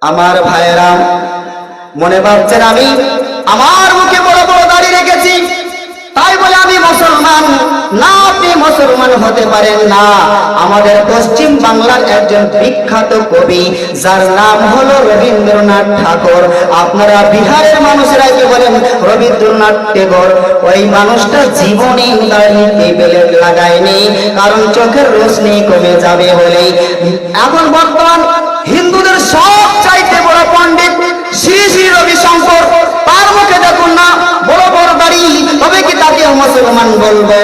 আমার ভাইয়েরা, মনে ভাবছেন আমি আমার মুখে বড় বড় দাড়ি রেখেছি তাই বলে আমি মুসলমান না? আপনি মুসলমান হতে পারেন না। আমাদের পশ্চিম বাংলার একজন বিখ্যাত কবি যার নাম হলো রবীন্দ্রনাথ ঠাকুর, আপনারা বিহারের মানুষেরা কি বলেন রবীন্দ্রনাথ ঠাকুর, ওই মানুষটা জীবনে দাড়িতে বেলেট লাগায়নি, কারণ চোখের রোশনি কমে যাবে বলে। এখন বর্তমান হিন্দুদের সব চাইতে বড় পণ্ডিত শ্রী শ্রী রবিশঙ্কর, তার মুখে দেখুন না বড় বড় দাড়ি, তবে কি তাকে মুসলমান বলবো?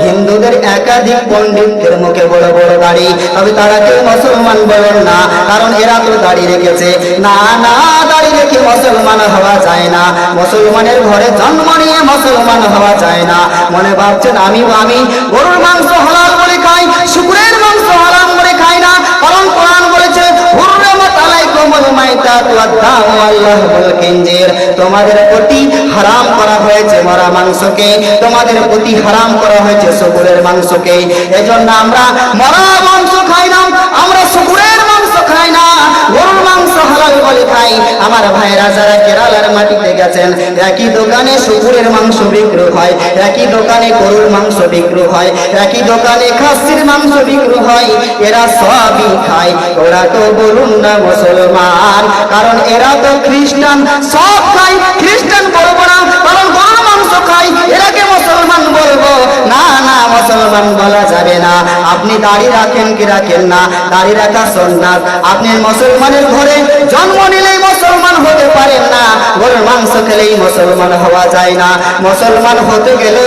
হিন্দুদের একাধিক পণ্ডিতদের মুখে বড় বড় দাড়ি, তবে তারা কেউ মুসলমান বলেন না, কারণ এরা তো দাড়ি রেখেছে। না না, দাড়ি রেখে মুসলমান হওয়া যায় না, মুসলমানের ঘরে জন্ম নিয়ে মুসলমান হওয়া যায় না। মনে ভাবছেন আমি গরুর মাংস হালাল বলে খাই, শুকরের মাংস হারাম বলে খাই না, কারণ কোরআন বলেছে তোমাদের প্রতি হারাম করা হয়েছে মরা মাংসকে, তোমাদের প্রতি হারাম করা হয়েছে শুকরের মাংসকে। এজন্য আমরা মরা মাংস খাই না, আমরা শুকরের মাংস খাই না, গরুর মাংস হালাল বলে খাই। আমার ভাইরা যারা কেরালার মাটিতে গেছেন, একই দোকানে শুকরের মাংস বিক্রি হয়, একই দোকানে গরুর মাংস বিক্রি হয়, একই দোকানে খাসির মাংস বিক্রি হয়, এরা সবই খায়। ওরা তো বলুন না মুসলমান, কারণ এরা তো খ্রিস্টান, সব খায়, খ্রিস্টান বলবো না, কারণ গরুর মাংস খায়, এরাকে মুসলমান বলবো না? না, মুসলমান বলা যাবে না। আপনি দাড়ি রাখেন কি রাখেন না, দাড়ি রাখা সুন্নাত। আপনি মুসলমানের ঘরে জন্ম নিলেই মুসলমান হতে পারেন না, গরুর মাংস খেলেই মুসলমান হওয়া যায় না। মুসলমান হতে গেলে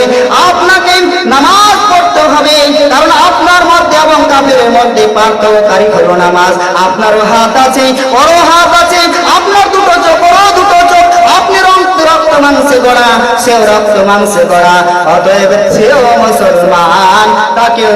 আপনাকে নামাজ পড়তে হবে, কারণ আপনার মধ্যে এবং কাফেরের মধ্যে পার্থক্যকারী হলো নামাজ। আপনারও হাত আছে, ওরও হাত আছে, আপনার দুটো চোখ, ওরও দুটো চোখ, আপনি রক্ত মাংসে গড়া, সেও রক্ত মাংসে গড়া, অতএব সেও মুসলমান, তাকে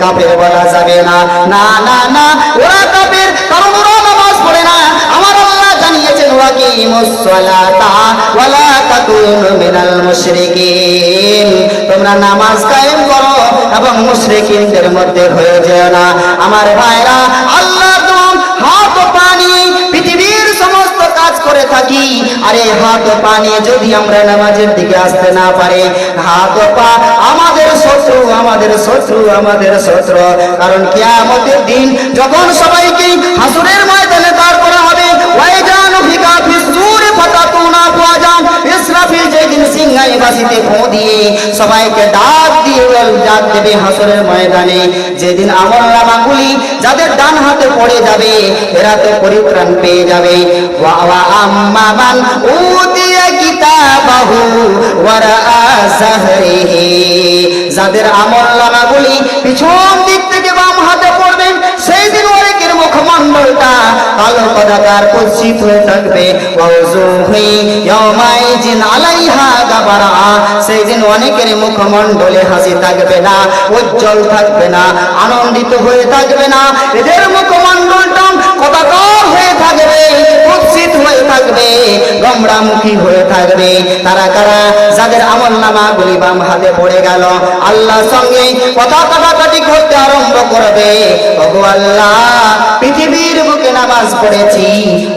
কাফের বলা যাবে না। না না না, ওরা কাফের, কারণ ওরা নামাজ পড়ে না। আমার আল্লাহ জানিয়েছেন ওয়াকিমুস সালাতা ওয়ালা তাকুনু মিনাল মুশরিকিন, তোমরা নামাজ কায়েম করো এবং মুশরিকিনদের মধ্যে হয়ে যেও না। আমার ভাইরা, আল্লাহর দোয়া, হাত ও পা নিয়ে পৃথিবীর সমস্ত কাজ করে থাকি, আর এই হাত ও পা নিয়ে যদি আমরা নামাজের দিকে আসতে না পারি, হাত ও পা আমাদের শত্রু, আমাদের শত্রু, আমাদের শত্রু। কারণ কিয়ামতের দিন যখন সবাইকে হাসরের ময়দানে দাঁড় করা হবে, ওয়াইজানু ফিকা ফিসসুরি ফাতাতুনা ফাজাম, ইসরাফিল যেদিন সিংহাই বাসিতে ফু দিয়ে সবাইকে ডাক দেবে হাসরের ময়দানে, যেদিন আমলনামাগুলি যাদের ডান হাতে পড়ে যাবে এরা তো পরিত্রাণ পেয়ে যাবে। ওয়া আম্মা মান উতিয়া কিতাবাহু ওয়ারাআ যাহরিহি, যাদের আমলনামাগুলি পিছন দিক থেকে বাম হাতে পড়বে, সেই দিন অনেকের মুখমণ্ডলটা কালো পদাকার কুৎসিত হয়ে থাকবে। ওয়াজুহি ইয়াউমাইজিন আলাইহা গাবারা, সেই দিন অনেকের মুখমণ্ডলে হাসি থাকবে না, উজ্জ্বল থাকবে না, আনন্দিত হয়ে থাকবে না, এদের মুখমণ্ডলটা পদাকার হয়ে থাকবে, কুৎসিত হয়ে থাকবে, গোমরামুখী হয়ে থাকবে। তারা কারা? যাদের আমলনামাগুলি বাম হাতে পড়ে গেল, আল্লাহর সঙ্গে কথা কাটাকাটি করতে আরম্ভ করবে। ওগো আল্লাহ, পৃথিবীর বুকে নামাজ পড়েছি,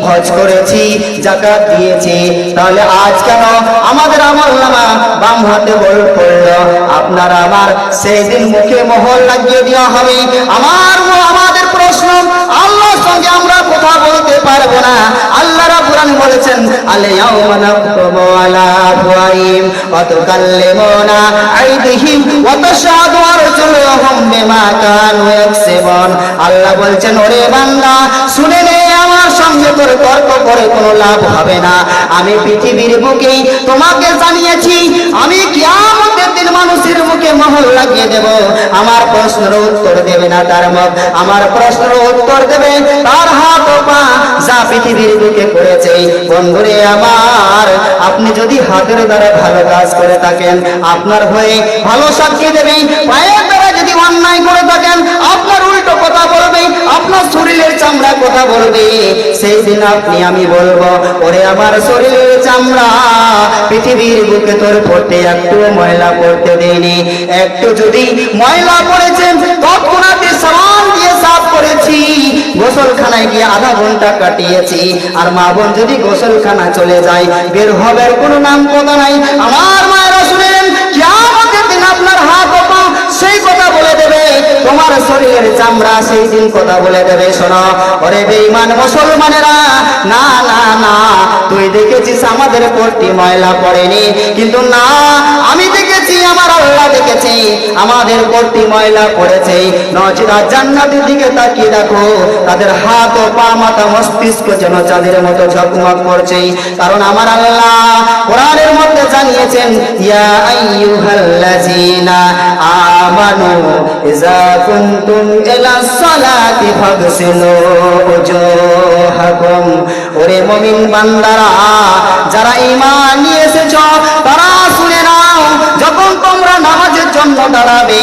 হজ করেছি, যাকাত দিয়েছি, তাহলে আজ কেন আমাদের আমলনামা বাম হাতে পড়লো? আপনার আমার সেই দিন মুখে মোহর লাগিয়ে দেওয়া হবে। আমাদের প্রশ্ন, আল্লাহর সঙ্গে আমরা কথা বলতে পারবো না। আল্লাহ রাব্বুল আলামিন বলেছেন, আল-ইয়াউমা নাখতুমু আলা আফওয়াহিহিম ওয়া তুকাল্লিমুনা আইদিহিম ওয়া তাশহাদু আরজুলুহুম বিমা কানু ইয়াকসিবুন। আল্লাহ বলছেন, ওরে বান্দা শুনে নে, আমার সঙ্গে তোর তর্ক করে কোনো লাভ হবে না। আমি পৃথিবীর বুকে তোমাকে জানিয়েছি, আমি কিয়ামতের দিন মানুষের মুখে মোহর লাগিয়ে দেব। আমার প্রশ্নের উত্তর দেবে না তার মুখ, আমার প্রশ্নের উত্তর দেবে তার হাত ও পা, যা পৃথিবীর বুকে করেছে। বন্ধুরে আমার, আপনি যদি হাতের দ্বারা ভালো কাজ করে থাকেন, আপনার হয়ে ভালো সাক্ষী দেবে। পায়ের দ্বারা যদি অন্যায় করে থাকেন, আপনার উল্টো কথা বলবে, আপনার শরীরের চামড়া কথা বলবে। সেই দিন আপনি আমি বলবো, ওরে আমার শরীরের চামড়া, পৃথিবীর বুকে তোর পড়তে একটু ময়লা পড়তে দেয়নি, একটু যদি ময়লা পড়েছেন তৎক্ষণাৎ সাবান দিয়ে সাফ করেছি, গোসলখানায় গিয়ে আধা ঘন্টা কাটিয়েছি, আর মা বোন যদি গোসলখানা চলে যায় বের হবার কোনো নাম কথা নাই। আমার মায়েরা শুনেন, কিয়ামতের দিন আপনার হাত ও পা সেই কথা বলে দেবে, তোমার শরীরের চামড়া সেই দিন কথা বলে দেবে। শোনো ওরে বেঈমান মুসলমানেরা, না না না, তুই দেখেছিস আমাদের কোটি ময়লা পড়েনি, কিন্তু না, আমি দেখেছি, আমার আল্লাহ দেখেছি আমাদের কোটি ময়লা পড়েছে। নজরা জান্নাতের দিকে তাকিয়ে দেখো, তাদের হাত ও পা মাথা মস্তিষ্ক যেন চাঁদের মতো ঝকমক করছে, কারণ আমার আল্লাহ কোরআনের মধ্যে জানিয়েছেন, ইয়া আইয়ুহাল্লাযীনা আমানু ইযা কুনতুম ইলাস সালাতি ফাগসিলু উজুহাকুম। ওরে মুমিন বান্দারা, যারা ঈমান নিয়ে এসেছো তারা শুনে নাও, যখন তোমরা নামাজের জন্য দাঁড়াবে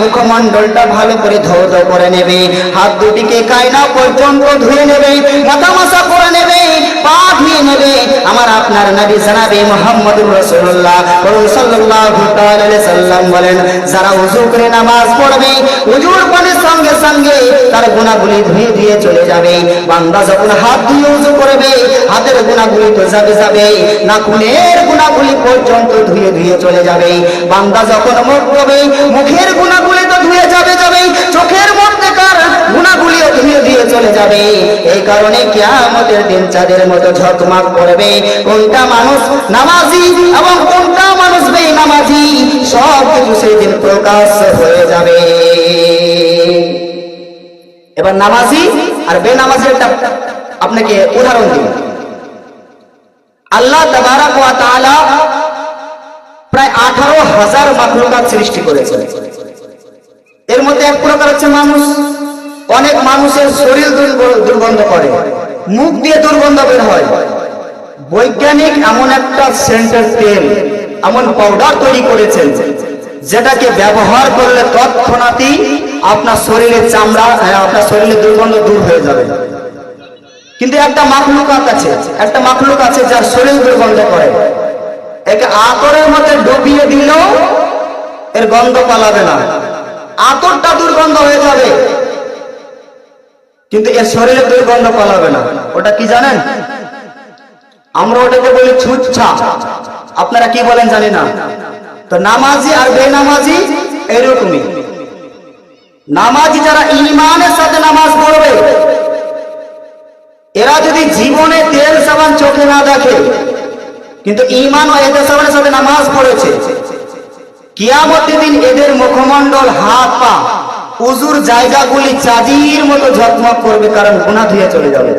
মুখমণ্ডলটা ভালো করে ধৌত করে নেবে, হাত দুটিকে কায়না পর্যন্ত ধুয়ে নেবে, মাথা মাসা করে নেবে, পা ধুয়ে নেবে। আমার আপনার নবী জনাবে মুহাম্মদুর রাসূলুল্লাহ সাল্লাল্লাহু তাআলা আলাইহি সাল্লাম বলেন, যারা ওযু করে নামাজ পড়বে ওযুর পানির সঙ্গে সঙ্গে তার গুনাহগুলি ধুয়ে ধুয়ে চলে যাবে। বান্দা যখন হাত ধুয়ে ওযু করবে হাতের গুনাহগুলি তো যাবে যাবে, নাখুনের গুনাহগুলি পর্যন্ত ধুয়ে ধুয়ে চলে যাবে। বান্দা যখন মুখ ধোবে মুখের গুনাহগুলি তো ধুয়ে যাবে যাবে, চোখের মধ্যেকার গুনাহগুলিও ধুয়ে ধুয়ে চলে যাবে। এই কারণে কিয়ামতের দিন চাঁদের মতো ঝকমক করবে কোনটা মানুষ নামাজি এবং কোনটা মানুষ বেনামাজি, সব কিছু সেই দিন প্রকাশ হয়ে যাবে। এবার নামাজি আর বেনামাজির একটা আপনাকে উদাহরণ দিই। আল্লাহ তাবারক ওয়া তাআলা প্রায় 18,000 মাখলুকাত সৃষ্টি করেছেন। এর মধ্যে এক প্রকার হচ্ছে মানুষ। অনেক মানুষের শরীর দুর্গন্ধ করে, মুখ দিয়ে দুর্গন্ধ বের হয়। বৈজ্ঞানিক এমন একটা সেন্টের তেল, এমন পাউডার তৈরি করেছেন যেটাকে ব্যবহার করলে তৎক্ষণাৎই আপনার শরীরের চামড়া, আপনার শরীরের দুর্গন্ধ দূর হয়ে যাবে। কিন্তু একটা মাখলুক আছে যার শরীর দুর্গন্ধ করে, একে আতরের মধ্যে ডুবিয়ে দিলেও এর গন্ধ পালাবে না, আতরটা দুর্গন্ধ হয়ে যাবে কিন্তু এর শরীরে দুর্গন্ধ পালাবে না। ওটা কি জানেন? আমরা ওটাকে বলি ছুঁচছা, আপনারা কি বলেন জানি না। তো নামাজি আর বেনামাজি এরকমই। নামাজি যারা ঈমানের সাথে নামাজ পড়বে, এরা যদি জীবনে তেল সাবান চোখে না দেখে কিন্তু ঈমান ও ইহতিসাবের সাথে নামাজ পড়েছে, কিয়ামতের দিন এদের মুখমণ্ডল, হাত পা, উজুর জায়গাগুলি চাঁদির মতো ঝকমক করবে, কারণ গুনাহ ধুয়ে চলে যাবে।